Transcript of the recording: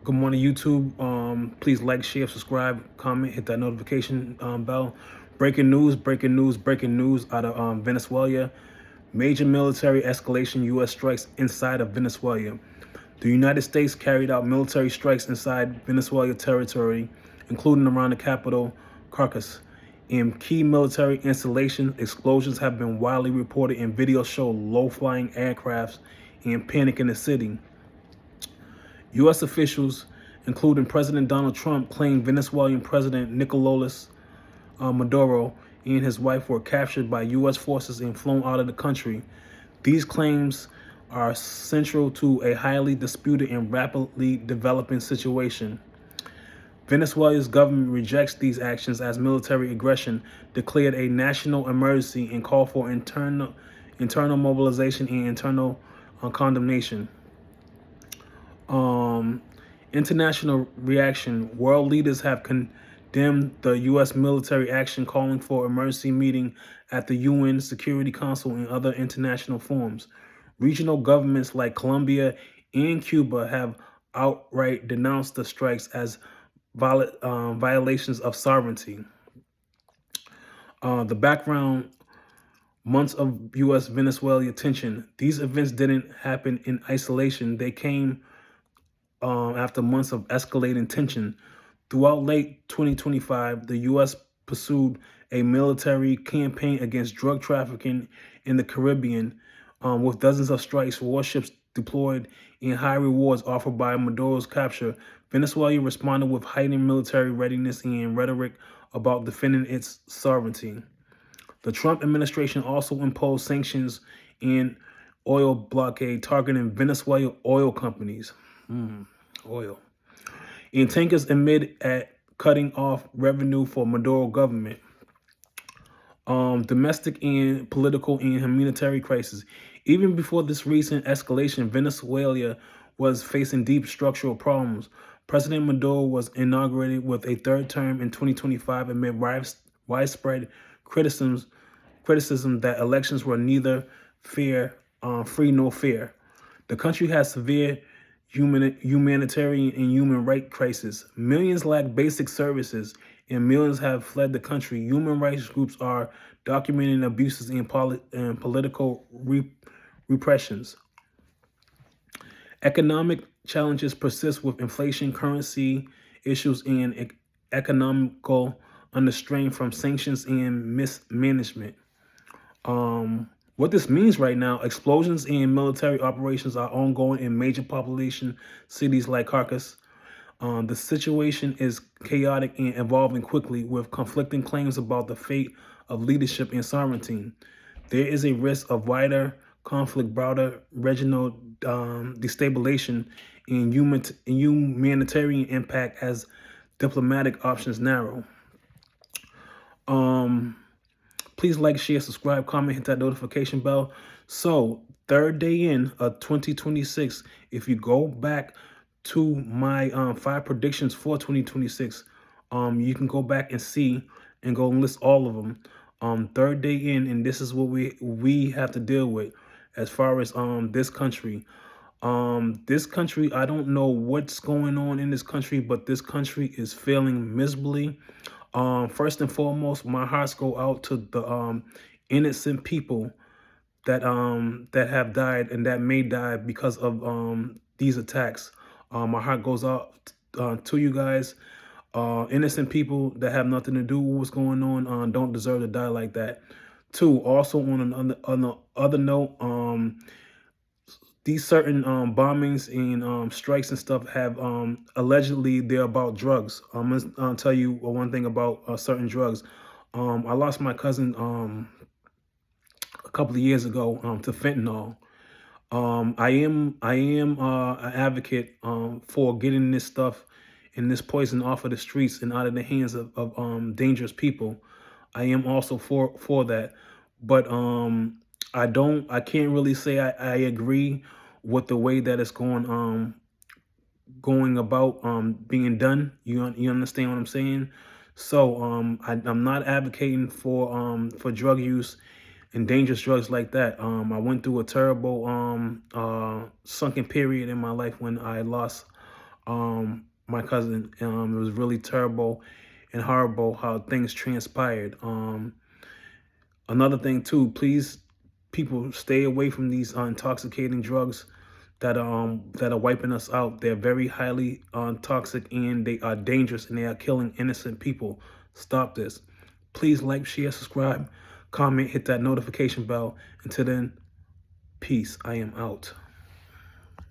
Good morning, YouTube. Please like, share, subscribe, comment, hit that notification bell. Breaking news, breaking news, breaking news out of Venezuela. Major military escalation, U.S. strikes inside of Venezuela. The United States carried out military strikes inside Venezuela territory, including around the capital, Caracas. In key military installations, explosions have been widely reported and videos show low-flying aircrafts and panic in the city. U.S. officials, including President Donald Trump, claimed Venezuelan President Nicolas Maduro and his wife were captured by U.S. forces and flown out of the country. These claims are central to a highly disputed and rapidly developing situation. Venezuela's government rejects these actions as military aggression, declared a national emergency, and called for internal mobilization and internal condemnation. International reaction. World leaders have condemned the U.S. military action, calling for emergency meeting at the UN Security Council and other international forums. Regional governments like Colombia and Cuba have outright denounced the strikes as violations of sovereignty. The background: months of U.S.-Venezuela tension. These events didn't happen in isolation. They came after months of escalating tension. Throughout late 2025, the U.S. pursued a military campaign against drug trafficking in the Caribbean, with dozens of strikes, warships deployed, and high rewards offered by Maduro's capture. Venezuela responded with heightened military readiness and rhetoric about defending its sovereignty. The Trump administration also imposed sanctions and oil blockade targeting Venezuelan oil companies. Oil. And tankers admit at cutting off revenue for Maduro government. Domestic and political and humanitarian crisis. Even before this recent escalation, Venezuela was facing deep structural problems. President Maduro was inaugurated with a third term in 2025 amid widespread criticism that elections were neither free nor fair. The country has severe humanitarian and human rights crisis. Millions lack basic services and millions have fled the country. Human rights groups are documenting abuses and political repressions. Economic challenges persist with inflation, currency issues, and economical under strain from sanctions and mismanagement. What this means right now: explosions and military operations are ongoing in major population cities like Caracas. The situation is chaotic and evolving quickly, with conflicting claims about the fate of leadership and sovereignty. There is a risk of wider conflict, broader regional destabilization, and humanitarian impact as diplomatic options narrow. Please like, share, subscribe, comment, hit that notification bell. So, third day in 2026, if you go back to my 5 predictions for 2026, you can go back and see and go and list all of them. Third day in, and this is what we have to deal with as far as this country. This country, I don't know what's going on in this country, but this country is failing miserably. First and foremost, my hearts go out to the innocent people that have died and that may die because of these attacks. My heart goes out to you guys. Innocent people that have nothing to do with what's going on don't deserve to die like that. Two, also on the other note, these certain bombings and strikes and stuff have allegedly they're about drugs. I'm gonna tell you one thing about certain drugs. I lost my cousin a couple of years ago to fentanyl. I am an advocate for getting this stuff and this poison off of the streets and out of the hands of dangerous people. I am also for that, but I can't really say I agree with the way that it's going about being done. You understand what I'm saying? So I'm not advocating for drug use and dangerous drugs like that. I went through a terrible sunken period in my life when I lost my cousin. It was really terrible and horrible how things transpired. Another thing too, please, people, stay away from these intoxicating drugs that are wiping us out. They're very highly toxic, and they are dangerous, and they are killing innocent people. Stop this. Please like, share, subscribe, comment, hit that notification bell. Until then, peace. I am out.